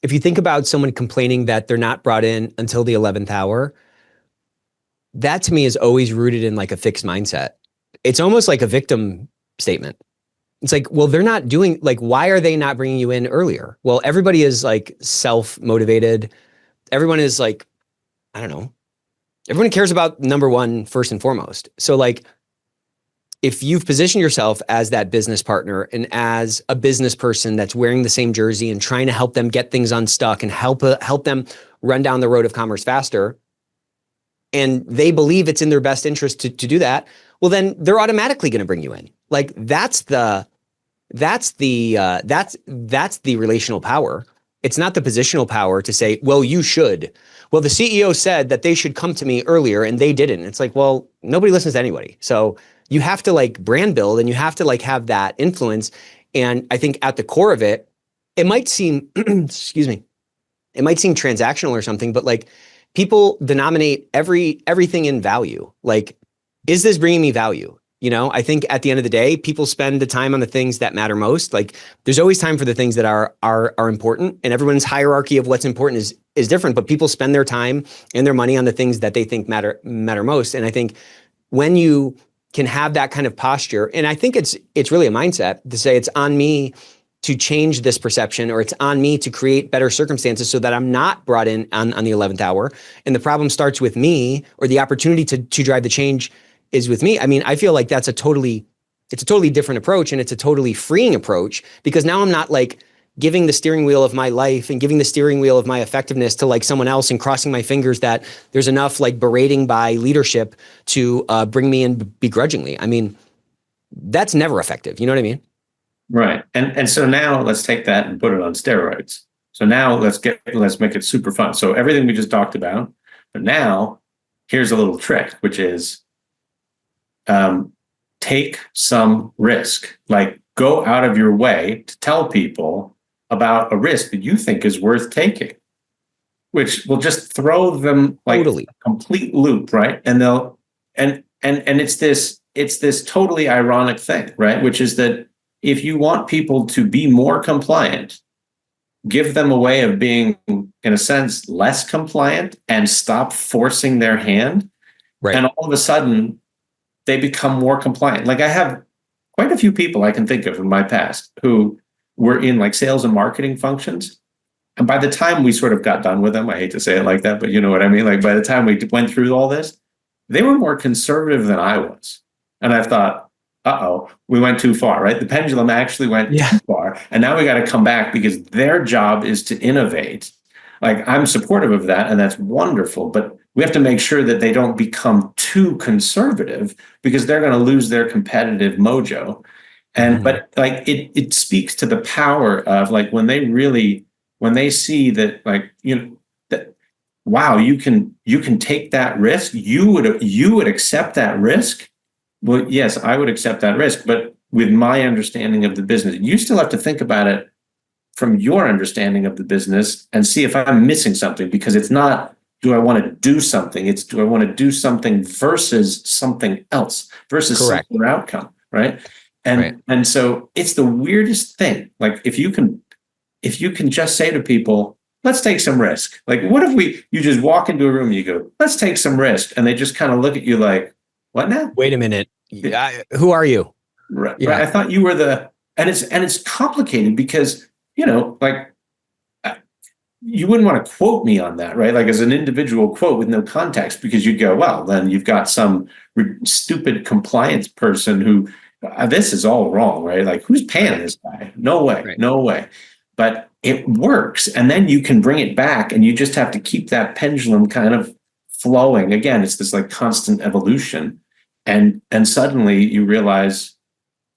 if you think about someone complaining that they're not brought in until the 11th hour, that to me is always rooted in like a fixed mindset. It's almost like a victim statement. It's like, well, they're not doing, like, why are they not bringing you in earlier? Well, everybody is like self-motivated. Everyone is like, I don't know. Everyone cares about number one, first and foremost. So like, if you've positioned yourself as that business partner and as a business person that's wearing the same jersey and trying to help them get things unstuck and help them run down the road of commerce faster, and they believe it's in their best interest to do that, well, then they're automatically going to bring you in. Like that's the relational power. It's not the positional power to say, well, you should. Well, the CEO said that they should come to me earlier and they didn't. It's like, well, nobody listens to anybody. So you have to like brand build and you have to like have that influence. And I think at the core of it, it might seem, excuse me, it might seem transactional or something, but like people denominate everything in value. Like, is this bringing me value? I think at the end of the day, people spend the time on the things that matter most. Like there's always time for the things that are important, and everyone's hierarchy of what's important is different, but people spend their time and their money on the things that they think matter most. And I think when you can have that kind of posture, and I think it's really a mindset to say it's on me to change this perception, or it's on me to create better circumstances so that I'm not brought in on the 11th hour. And the problem starts with me, or the opportunity to drive the change is with me. I mean, I feel like it's a totally different approach, and it's a totally freeing approach, because now I'm not like giving the steering wheel of my life and giving the steering wheel of my effectiveness to like someone else and crossing my fingers that there's enough like berating by leadership to bring me in begrudgingly. I mean, that's never effective. You know what I mean? Right. And so now let's take that and put it on steroids. So now let's make it super fun. So everything we just talked about, but now here's a little trick, which is take some risk. Like, go out of your way to tell people about a risk that you think is worth taking, which will just throw them like Totally. a complete loop, right? And they'll and it's this totally ironic thing, right? Which is that if you want people to be more compliant, give them a way of being, in a sense, less compliant and stop forcing their hand. Right. And all of a sudden, they become more compliant. Like, I have quite a few people I can think of in my past who were in like sales and marketing functions. And by the time we sort of got done with them, I hate to say it like that, but you know what I mean? Like, by the time we went through all this, they were more conservative than I was. And I thought, we went too far, right? The pendulum actually went too far. And now we got to come back because their job is to innovate. Like, I'm supportive of that, and that's wonderful. But we have to make sure that they don't become too conservative because they're going to lose their competitive mojo. And but like it speaks to the power of like when they see that, like, you know, that, wow, you can take that risk. You would accept that risk. Well, yes, I would accept that risk, but with my understanding of the business, you still have to think about it from your understanding of the business and see if I'm missing something, because it's not, do I want to do something? It's, do I want to do something versus something else, versus some other outcome, right? And so it's the weirdest thing. Like, if you can just say to people, let's take some risk. Like, what if you just walk into a room and you go, let's take some risk, and they just kind of look at you like, what now? Wait a minute. Who are you? Right. I thought you were and it's complicated because, you know, like, you wouldn't want to quote me on that, right? Like, as an individual quote with no context, because you'd go, well, then you've got some stupid compliance person who, this is all wrong, right? Like, who's paying this guy? No way, no way. But it works. And then you can bring it back, and you just have to keep that pendulum kind of flowing. Again, it's this like constant evolution. And suddenly you realize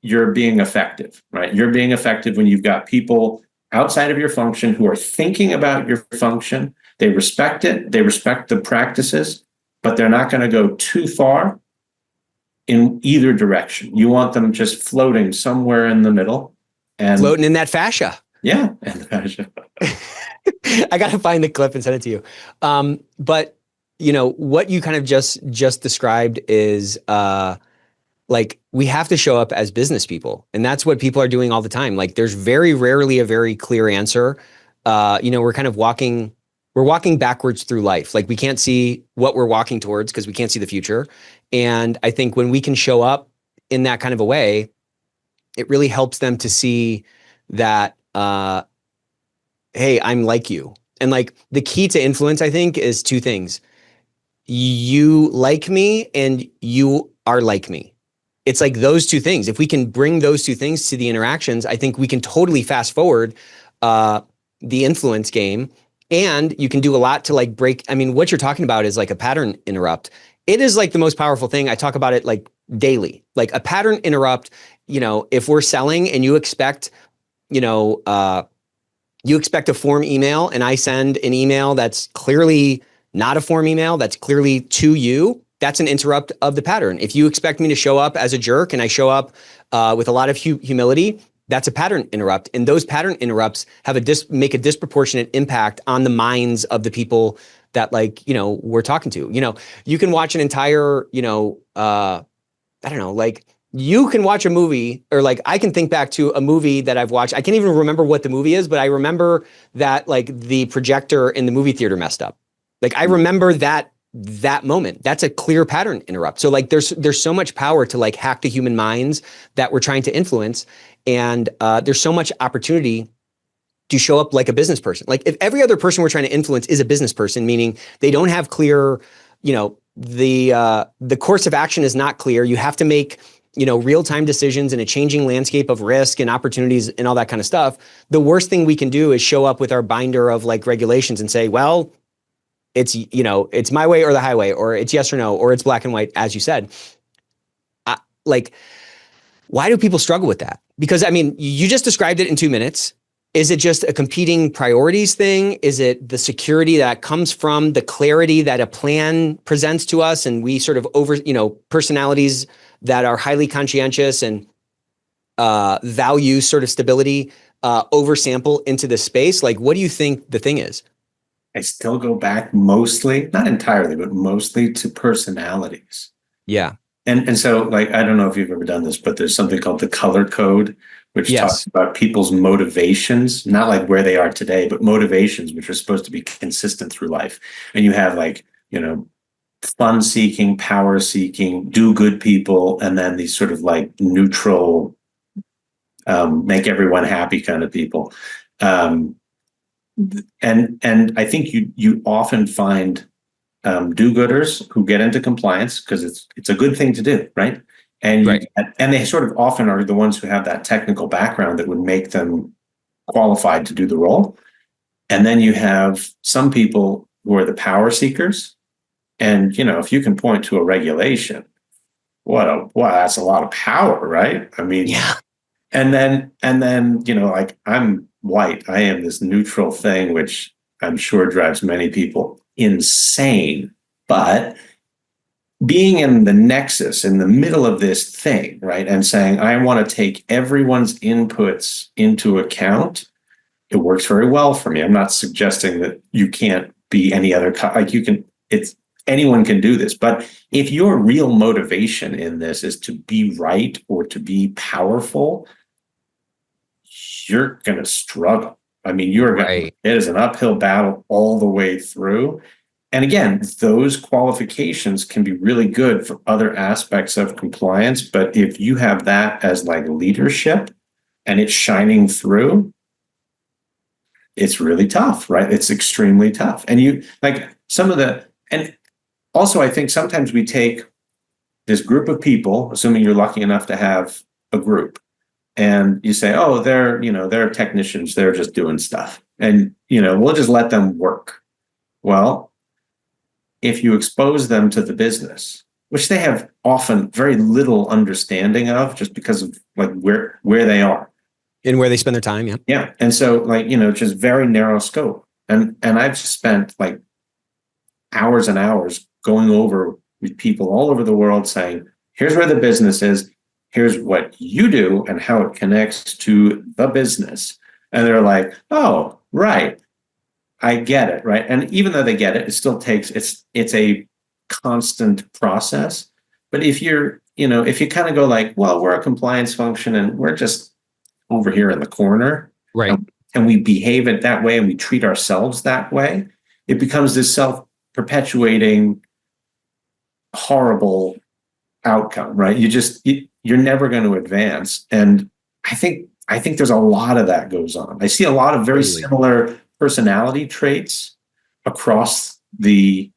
you're being effective, right? You're being effective when you've got people outside of your function who are thinking about your function. They respect it. They respect the practices, but they're not going to go too far in either direction. You want them just floating somewhere in the middle, and floating in that fascia. Yeah. And the fascia. I got to find the clip and send it to you. But you know, what you kind of just described is, like, we have to show up as business people, and that's what people are doing all the time. Like, there's very rarely a very clear answer. You know, we're kind of walking backwards through life. Like, we can't see what we're walking towards because we can't see the future. And I think when we can show up in that kind of a way, it really helps them to see that, hey, I'm like you. And like, the key to influence, I think, is two things. You like me and you are like me. It's like those two things. If we can bring those two things to the interactions, I think we can totally fast forward the influence game. And you can do a lot to like break. I mean, what you're talking about is like a pattern interrupt. It is like the most powerful thing. I talk about it like daily, like a pattern interrupt. You know, if we're selling and you expect, you know, you expect a form email, and I send an email that's clearly not a form email, that's clearly to you, that's an interrupt of the pattern. If you expect me to show up as a jerk and I show up with a lot of humility, that's a pattern interrupt. And those pattern interrupts have make a disproportionate impact on the minds of the people that, like, you know, we're talking to. You know, you can watch an entire, you know, I don't know, like, you can watch a movie, or like, I can think back to a movie that I've watched. I can't even remember what the movie is, but I remember that like the projector in the movie theater messed up. Like, I remember that moment. That's a clear pattern interrupt. So like, there's so much power to like hack the human minds that we're trying to influence. And there's so much opportunity to show up like a business person. Like, if every other person we're trying to influence is a business person, meaning they don't have clear, you know, the course of action is not clear. You have to make, you know, real-time decisions in a changing landscape of risk and opportunities and all that kind of stuff. The worst thing we can do is show up with our binder of like regulations and say, well, it's, you know, it's my way or the highway, or it's yes or no, or it's black and white, as you said. Like, why do people struggle with that? Because I mean, you just described it in 2 minutes. Is it just a competing priorities thing? Is it the security that comes from the clarity that a plan presents to us, and we sort of personalities that are highly conscientious and value sort of stability oversample into this space? Like, what do you think the thing is? I still go back mostly, not entirely, but mostly to personalities. Yeah. And so, like, I don't know if you've ever done this, but there's something called the color code, which talks about people's motivations, not like where they are today, but motivations, which are supposed to be consistent through life. And you have like, fun seeking, power seeking, do good people, and then these sort of like neutral, make everyone happy kind of people. And I think you often find do-gooders who get into compliance because it's a good thing to do, right? And they sort of often are the ones who have that technical background that would make them qualified to do the role. And then you have some people who are the power seekers. And if you can point to a regulation, wow, that's a lot of power, right? I mean, yeah. And then like, I'm white, I am this neutral thing, which I'm sure drives many people insane. But being in the nexus, in the middle of this thing, right, and saying, I want to take everyone's inputs into account, it works very well for me. I'm not suggesting that you can't be any other, anyone can do this. But if your real motivation in this is to be right or to be powerful, you're going to struggle. I mean, it is an uphill battle all the way through. And again, those qualifications can be really good for other aspects of compliance. But if you have that as like leadership and it's shining through, it's really tough, right? It's extremely tough. And and also I think sometimes we take this group of people, assuming you're lucky enough to have a group, and you say, oh, they're technicians, they're just doing stuff. And, we'll just let them work. Well, if you expose them to the business, which they have often very little understanding of just because of like where they are. And where they spend their time, yeah. Yeah. And so like, just very narrow scope. And I've spent like hours and hours going over with people all over the world saying, here's where the business is. Here's what you do and how it connects to the business. And they're like, oh, right. I get it, right? And even though they get it, it still takes, it's a constant process. But if you kind of go like, well, we're a compliance function and we're just over here in the corner, right? And we behave it that way and we treat ourselves that way, it becomes this self-perpetuating, horrible outcome, right? You're never going to advance. And I think there's a lot of that goes on. I see a lot of very similar personality traits across the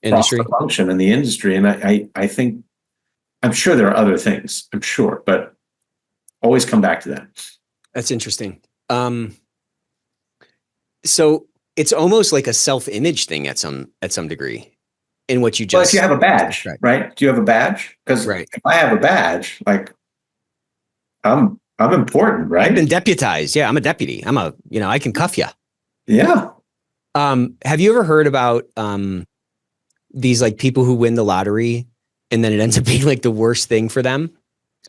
industry, across the function in the industry. And I think, I'm sure there are other things, I'm sure, but always come back to that. That's interesting. So it's almost like a self-image thing at some degree. In what you just, well, if you have a badge, right? Do you have a badge? Because if I have a badge, like I'm important, right? I've been deputized. Yeah, I'm a deputy. I can cuff you. Yeah. Have you ever heard about these like people who win the lottery and then it ends up being like the worst thing for them?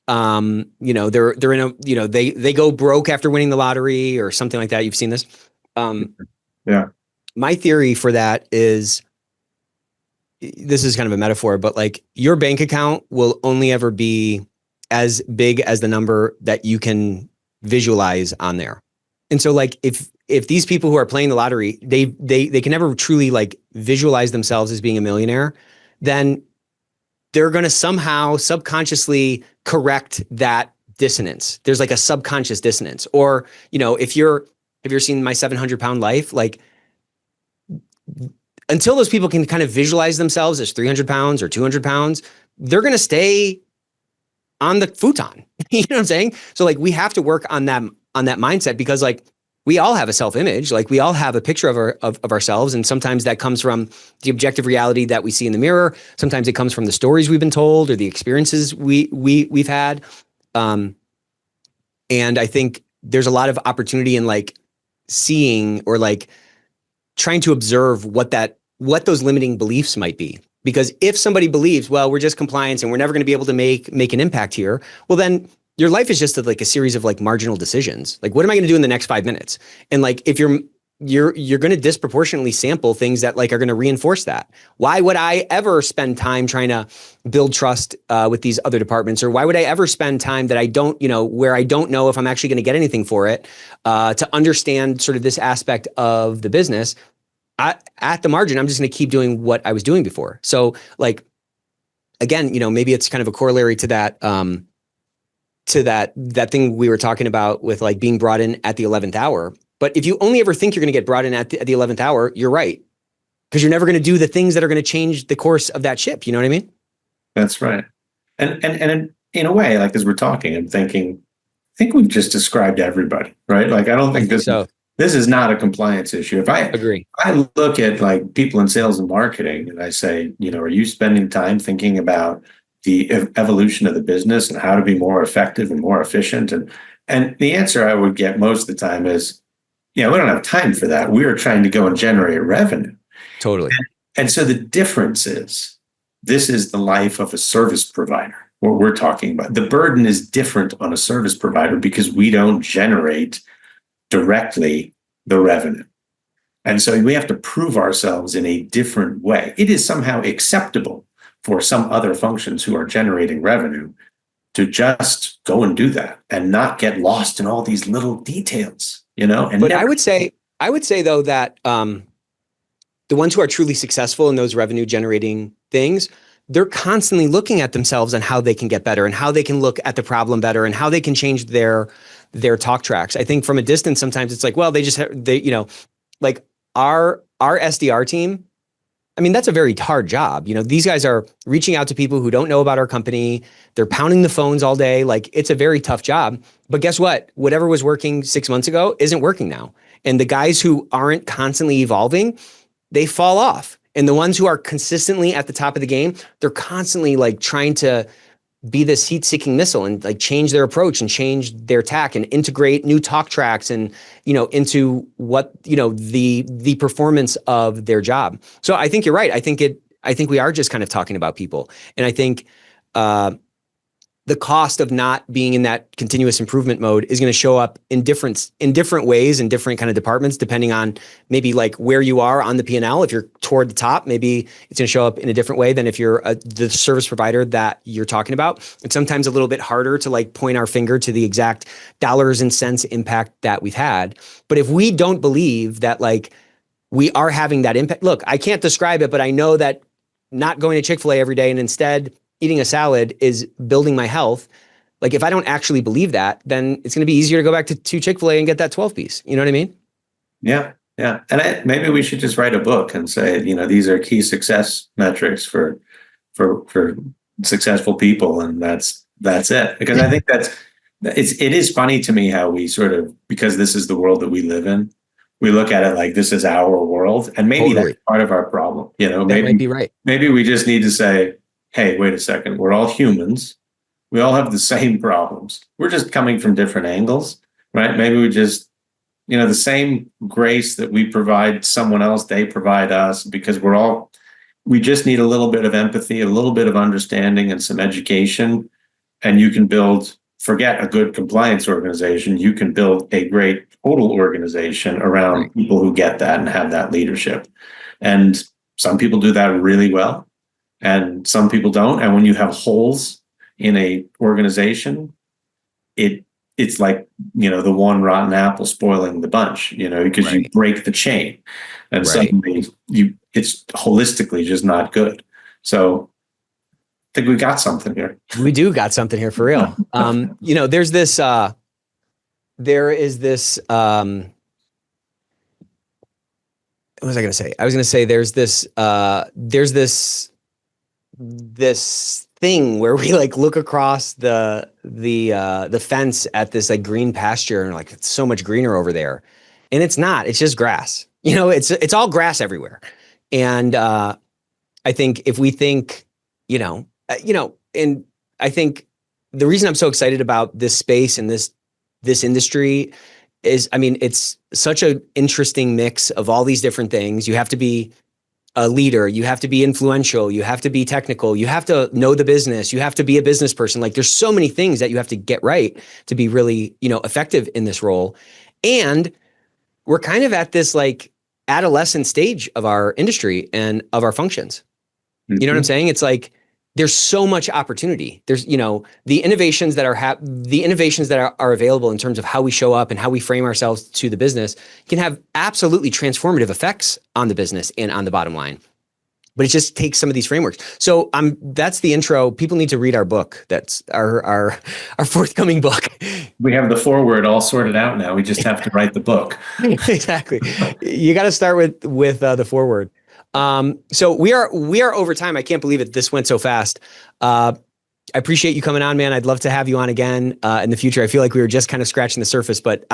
They're in a, they go broke after winning the lottery or something like that. You've seen this? Yeah. My theory for that is, this is kind of a metaphor, but like your bank account will only ever be as big as the number that you can visualize on there. And so like if these people who are playing the lottery, they can never truly like visualize themselves as being a millionaire, then they're going to somehow subconsciously correct that dissonance. There's like a subconscious dissonance. Or, if you're seeing My 700-Pound Life, like until those people can kind of visualize themselves as 300 pounds or 200 pounds, they're going to stay on the futon. You know what I'm saying? So like we have to work on that mindset, because like we all have a self-image, like we all have a picture of ourselves. And sometimes that comes from the objective reality that we see in the mirror. Sometimes it comes from the stories we've been told or the experiences we've had. And I think there's a lot of opportunity in like seeing or like trying to observe what those limiting beliefs might be. Because if somebody believes, well, we're just compliance and we're never going to be able to make an impact here, well, then your life is just like a series of like marginal decisions. Like, what am I going to do in the next 5 minutes? And like, if you're going to disproportionately sample things that like are going to reinforce that. Why would I ever spend time trying to build trust with these other departments? Or why would I ever spend time that I don't, where I don't know if I'm actually going to get anything for it, to understand sort of this aspect of the business? At the margin, I'm just going to keep doing what I was doing before. So like, again, maybe it's kind of a corollary to that, that thing we were talking about with like being brought in at the 11th hour. But if you only ever think you're going to get brought in at the 11th hour, you're right. Because you're never going to do the things that are going to change the course of that ship. You know what I mean? That's right. And in a way, like as we're talking, I'm thinking, I think we've just described everybody, right? Like, I don't think this is not a compliance issue. If I agree, I look at like people in sales and marketing and I say, are you spending time thinking about the evolution of the business and how to be more effective and more efficient? And the answer I would get most of the time is, we don't have time for that. We're trying to go and generate revenue. Totally. And so the difference is, this is the life of a service provider, what we're talking about. The burden is different on a service provider because we don't generate directly the revenue. And so we have to prove ourselves in a different way. It is somehow acceptable for some other functions who are generating revenue to just go and do that and not get lost in all these little details, And but I would say though that the ones who are truly successful in those revenue generating things, they're constantly looking at themselves and how they can get better and how they can look at the problem better and how they can change their talk tracks. I think from a distance, sometimes it's like, well, like our SDR team, I mean, that's a very hard job. These guys are reaching out to people who don't know about our company. They're pounding the phones all day. Like, it's a very tough job. But guess what? Whatever was working 6 months ago isn't working now. And the guys who aren't constantly evolving, they fall off. And the ones who are consistently at the top of the game, they're constantly like trying to be this heat-seeking missile and like change their approach and change their tack and integrate new talk tracks and, into what, the performance of their job. So I think you're right. I think we are just kind of talking about people. And I think, the cost of not being in that continuous improvement mode is going to show up in different ways in different kind of departments, depending on maybe like where you are on the P&L. If you're toward the top, maybe it's going to show up in a different way than if you're the service provider that you're talking about. It's sometimes a little bit harder to like point our finger to the exact dollars and cents impact that we've had. But if we don't believe that like we are having that impact, look, I can't describe it, but I know that not going to Chick-fil-A every day and instead eating a salad is building my health. Like, if I don't actually believe that, then it's going to be easier to go back to Chick-fil-A and get that 12 piece. You know what I mean? Yeah. And maybe we should just write a book and say, these are key success metrics for successful people. And that's it. Because I think it is funny to me how we sort of, because this is the world that we live in, we look at it like this is our world. And maybe that's part of our problem. That might be right. Maybe we just need to say, hey, wait a second, we're all humans. We all have the same problems. We're just coming from different angles, right? Maybe we just, the same grace that we provide someone else, they provide us, because we just need a little bit of empathy, a little bit of understanding and some education. And you can forget a good compliance organization, you can build a great total organization around people who get that and have that leadership. And some people do that really well. And some people don't. And when you have holes in a organization, it's like, the one rotten apple spoiling the bunch, because you break the chain and suddenly it's holistically just not good. So I think we got something here. We do got something here for real. There is this, what was I going to say? I was going to say there's this thing where we like look across the fence at this like green pasture and like, it's so much greener over there, and it's not. It's just grass. It's all grass everywhere. And I think if we think, and I think the reason I'm so excited about this space and this this industry is, I mean, it's such an interesting mix of all these different things. You have to be a leader, you have to be influential, you have to be technical, you have to know the business, you have to be a business person. Like there's so many things that you have to get right to be really, effective in this role. And we're kind of at this like adolescent stage of our industry and of our functions. You know what I'm saying? It's like there's so much opportunity. There's, the innovations that are available in terms of how we show up and how we frame ourselves to the business can have absolutely transformative effects on the business and on the bottom line. But it just takes some of these frameworks. So that's the intro. People need to read our book. That's our forthcoming book. We have the foreword all sorted out now. We just have to write the book. Exactly. You got to start with the foreword. So we are over time. I can't believe it. This went so fast. I appreciate you coming on, man. I'd love to have you on again in the future. I feel like we were just kind of scratching the surface, but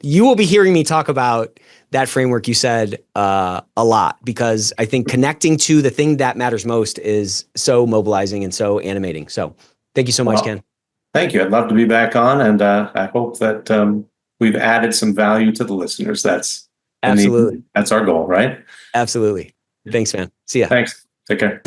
you will be hearing me talk about that framework you said a lot, because I think connecting to the thing that matters most is so mobilizing and so animating. So thank you so much, Ken. Thank you. I'd love to be back on, and I hope that we've added some value to the listeners. That's absolutely. That's our goal, right? Absolutely. Thanks, man. See ya. Thanks. Take care.